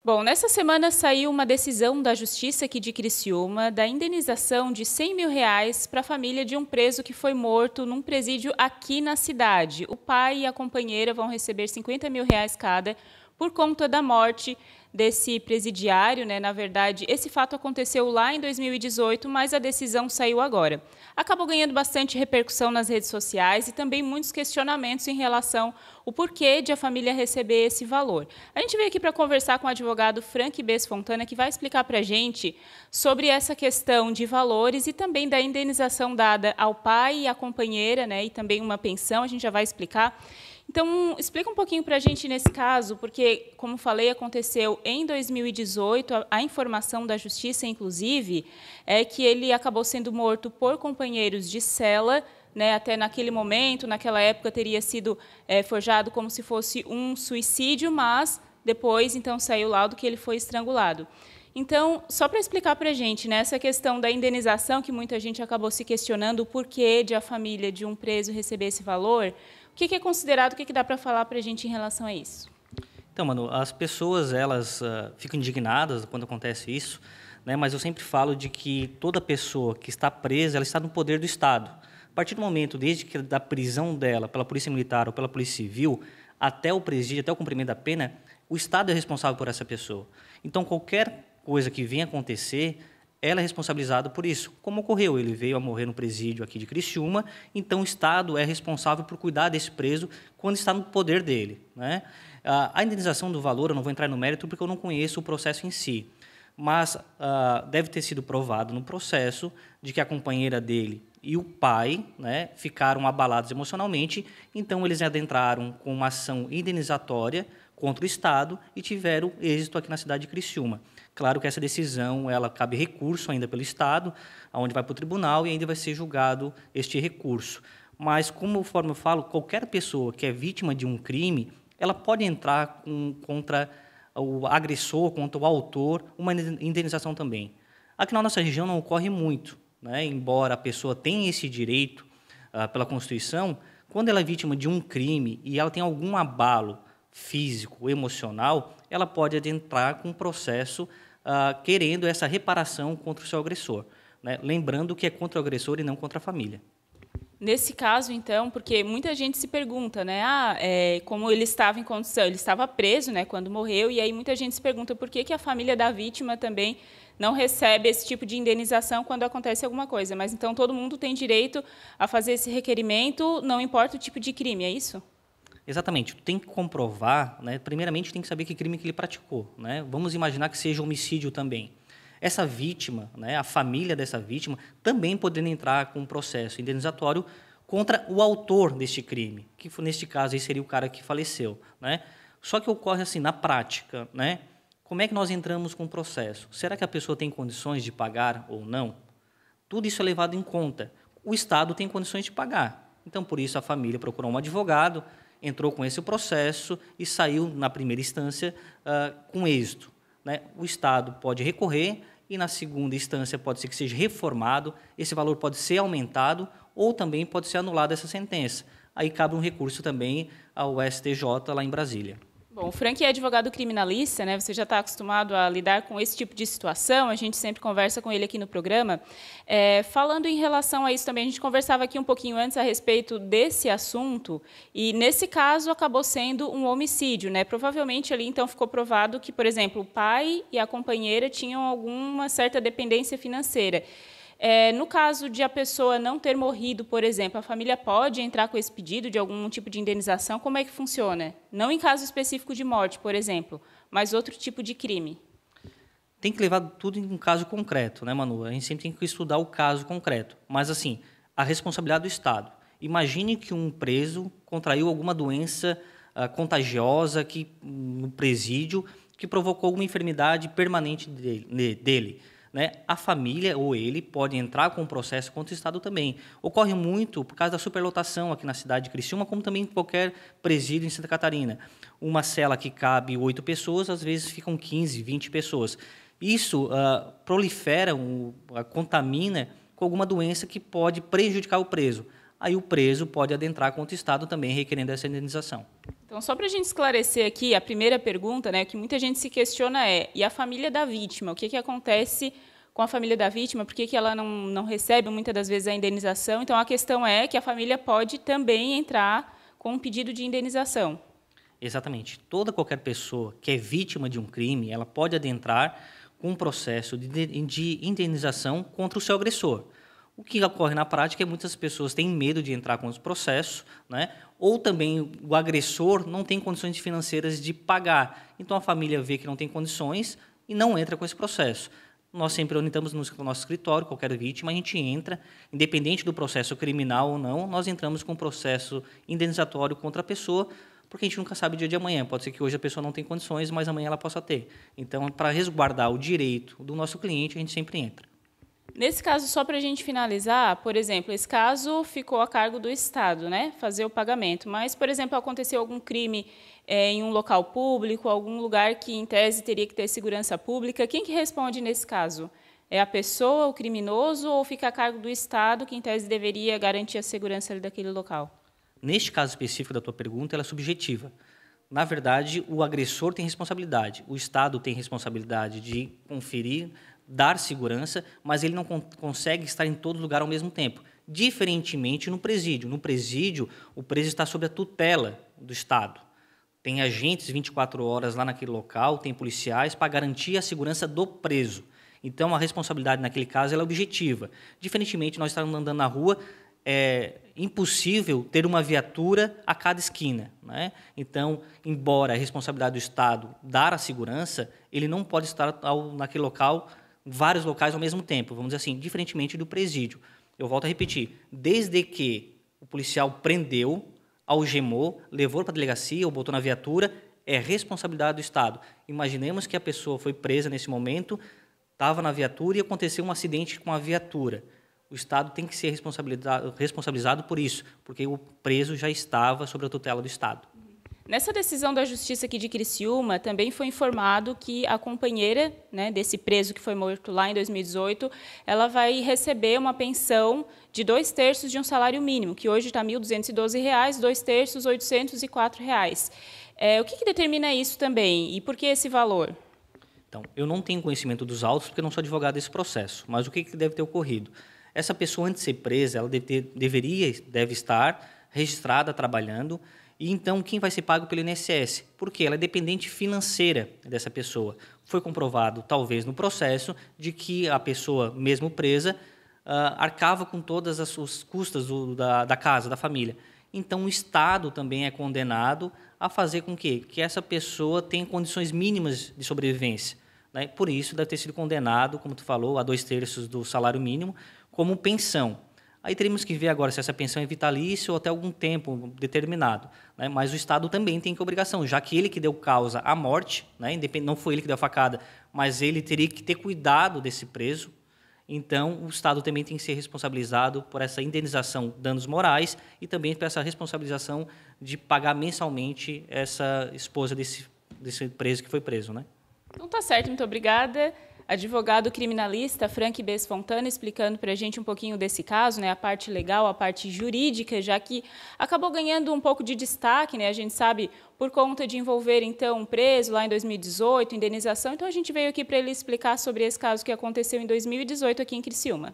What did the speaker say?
Bom, nessa semana saiu uma decisão da Justiça aqui de Criciúma da indenização de R$ 100.000 para a família de um preso que foi morto num presídio aqui na cidade. O pai e a companheira vão receber R$ 50.000 cada por conta da morte desse presidiário, né? Na verdade, esse fato aconteceu lá em 2018, mas a decisão saiu agora. Acabou ganhando bastante repercussão nas redes sociais e também muitos questionamentos em relação ao porquê de a família receber esse valor. A gente veio aqui para conversar com o advogado Frank Bess Fontana, que vai explicar para a gente sobre essa questão de valores e também da indenização dada ao pai e à companheira, né? E também uma pensão, a gente já vai explicar. Então, explica um pouquinho para a gente nesse caso, porque, como falei, aconteceu em 2018, a informação da Justiça, inclusive, é que ele acabou sendo morto por companheiros de cela, né, até naquele momento, naquela época, teria sido forjado como se fosse um suicídio, mas depois, então, saiu o laudo que ele foi estrangulado. Então, só para explicar para a gente, né, essa questão da indenização, que muita gente acabou se questionando o porquê de a família de um preso receber esse valor, o que é considerado, o que dá para falar para a gente em relação a isso? Então, Manu, as pessoas elas ficam indignadas quando acontece isso, né? Mas eu sempre falo de que toda pessoa que está presa, ela está no poder do Estado. A partir do momento, desde que da prisão dela pela Polícia Militar ou pela Polícia Civil, até o presídio, até o cumprimento da pena, o Estado é responsável por essa pessoa. Então, qualquer coisa que venha acontecer, ela é responsabilizada por isso. Como ocorreu? Ele veio a morrer no presídio aqui de Criciúma, então o Estado é responsável por cuidar desse preso quando está no poder dele, né? A indenização do valor, eu não vou entrar no mérito porque eu não conheço o processo em si, mas deve ter sido provado no processo de que a companheira dele e o pai, né, ficaram abalados emocionalmente, então eles adentraram com uma ação indenizatória contra o Estado e tiveram êxito aqui na cidade de Criciúma. Claro que essa decisão, ela cabe recurso ainda pelo Estado, onde vai para o tribunal e ainda vai ser julgado este recurso. Mas, conforme eu falo, qualquer pessoa que é vítima de um crime, ela pode entrar contra o agressor, contra o autor, uma indenização também. Aqui na nossa região não ocorre muito, né? Embora a pessoa tenha esse direito pela Constituição, quando ela é vítima de um crime e ela tem algum abalo físico, emocional, ela pode adentrar com um processo querendo essa reparação contra o seu agressor, né? Lembrando que é contra o agressor e não contra a família. Nesse caso, então, porque muita gente se pergunta, né, como ele estava em condição, ele estava preso, né, quando morreu, e aí muita gente se pergunta por que a família da vítima também não recebe esse tipo de indenização quando acontece alguma coisa. Mas então todo mundo tem direito a fazer esse requerimento, não importa o tipo de crime, é isso? Exatamente, tem que comprovar, né? Primeiramente tem que saber que crime que ele praticou, né? Vamos imaginar que seja homicídio também. Essa vítima, né, a família dessa vítima, também poderia entrar com um processo indenizatório contra o autor deste crime, que neste caso aí seria o cara que faleceu, né? Só que ocorre assim na prática, né? Como é que nós entramos com o processo? Será que a pessoa tem condições de pagar ou não? Tudo isso é levado em conta. O Estado tem condições de pagar. Então, por isso, a família procurou um advogado, entrou com esse processo e saiu, na primeira instância, com êxito, né? O Estado pode recorrer e, na segunda instância, pode ser que seja reformado, esse valor pode ser aumentado ou também pode ser anulada essa sentença. Aí cabe um recurso também ao STJ lá em Brasília. Bom, o Frank é advogado criminalista, né? Você já está acostumado a lidar com esse tipo de situação, a gente sempre conversa com ele aqui no programa. Falando em relação a isso também, a gente conversava aqui um pouquinho antes a respeito desse assunto, e nesse caso acabou sendo um homicídio, né? Provavelmente ali então ficou provado que, por exemplo, o pai e a companheira tinham alguma certa dependência financeira. No caso de a pessoa não ter morrido, por exemplo, a família pode entrar com esse pedido de algum tipo de indenização? Como é que funciona? Não em caso específico de morte, por exemplo, mas outro tipo de crime. Tem que levar tudo em um caso concreto, né, Manu? A gente sempre tem que estudar o caso concreto. Mas, assim, a responsabilidade do Estado. Imagine que um preso contraiu alguma doença contagiosa no presídio que provocou alguma enfermidade permanente dele. Né? A família ou ele pode entrar com um processo contra o Estado também. Ocorre muito por causa da superlotação aqui na cidade de Criciúma, como também em qualquer presídio em Santa Catarina. Uma cela que cabe 8 pessoas, às vezes ficam 15, 20 pessoas. Isso prolifera, contamina com alguma doença que pode prejudicar o preso. Aí o preso pode adentrar contra o Estado também requerendo essa indenização. Então, só para a gente esclarecer aqui, a primeira pergunta, né, que muita gente se questiona é, e a família da vítima? O que acontece com a família da vítima? Por que ela não recebe, muitas das vezes, a indenização? Então, a questão é que a família pode também entrar com um pedido de indenização. Exatamente. Qualquer pessoa que é vítima de um crime, ela pode adentrar com um processo de indenização contra o seu agressor. O que ocorre na prática é que muitas pessoas têm medo de entrar com os processos, né? Ou também o agressor não tem condições financeiras de pagar. Então a família vê que não tem condições e não entra com esse processo. Nós sempre orientamos no nosso escritório, qualquer vítima, a gente entra, independente do processo criminal ou não, nós entramos com um processo indenizatório contra a pessoa, porque a gente nunca sabe o dia de amanhã. Pode ser que hoje a pessoa não tenha condições, mas amanhã ela possa ter. Então, para resguardar o direito do nosso cliente, a gente sempre entra. Nesse caso, só para a gente finalizar, por exemplo, esse caso ficou a cargo do Estado, né, fazer o pagamento. Mas, por exemplo, aconteceu algum crime em um local público, algum lugar que, em tese, teria que ter segurança pública. Quem que responde nesse caso? É a pessoa, o criminoso, ou fica a cargo do Estado, que, em tese, deveria garantir a segurança daquele local? Neste caso específico da tua pergunta, ela é subjetiva. Na verdade, o agressor tem responsabilidade. O Estado tem responsabilidade de conferir, dar segurança, mas ele não consegue estar em todo lugar ao mesmo tempo. Diferentemente no presídio. No presídio, o preso está sob a tutela do Estado. Tem agentes 24 horas lá naquele local, tem policiais para garantir a segurança do preso. Então, a responsabilidade naquele caso ela é objetiva. Diferentemente, nós estamos andando na rua, é impossível ter uma viatura a cada esquina, né? Então, embora a responsabilidade do Estado dar a segurança, ele não pode estar naquele local, vários locais ao mesmo tempo, vamos dizer assim, diferentemente do presídio. Eu volto a repetir, desde que o policial prendeu, algemou, levou para a delegacia ou botou na viatura, é responsabilidade do Estado. Imaginemos que a pessoa foi presa nesse momento, estava na viatura e aconteceu um acidente com a viatura. O Estado tem que ser responsabilizado por isso, porque o preso já estava sob a tutela do Estado. Nessa decisão da Justiça aqui de Criciúma, também foi informado que a companheira, né, desse preso que foi morto lá em 2018, ela vai receber uma pensão de 2/3 de um salário mínimo, que hoje está R$ 1.212, 2/3, R$ 804. O que determina isso também? E por que esse valor? Então, eu não tenho conhecimento dos autos, porque eu não sou advogado desse processo, mas o que deve ter ocorrido? Essa pessoa, antes de ser presa, ela deve estar registrada, trabalhando, e então quem vai ser pago pelo INSS? Porque ela é dependente financeira dessa pessoa. Foi comprovado, talvez, no processo, de que a pessoa, mesmo presa, arcava com todas as custas da casa, da família. Então, o Estado também é condenado a fazer com que essa pessoa tenha condições mínimas de sobrevivência, né? Por isso, deve ter sido condenado, como tu falou, a 2/3 do salário mínimo, como pensão. Aí teríamos que ver agora se essa pensão é vitalícia ou até algum tempo determinado, né? Mas o Estado também tem que obrigação, já que ele que deu causa à morte, né? Não foi ele que deu a facada, mas ele teria que ter cuidado desse preso. Então, o Estado também tem que ser responsabilizado por essa indenização de danos morais e também por essa responsabilização de pagar mensalmente essa esposa desse preso que foi preso, né? Então tá certo, muito obrigada. Advogado criminalista Frank Bess Fontana explicando para a gente um pouquinho desse caso, né, a parte legal, a parte jurídica, já que acabou ganhando um pouco de destaque, né, a gente sabe, por conta de envolver, então, um preso lá em 2018, indenização. Então, a gente veio aqui para ele explicar sobre esse caso que aconteceu em 2018 aqui em Criciúma.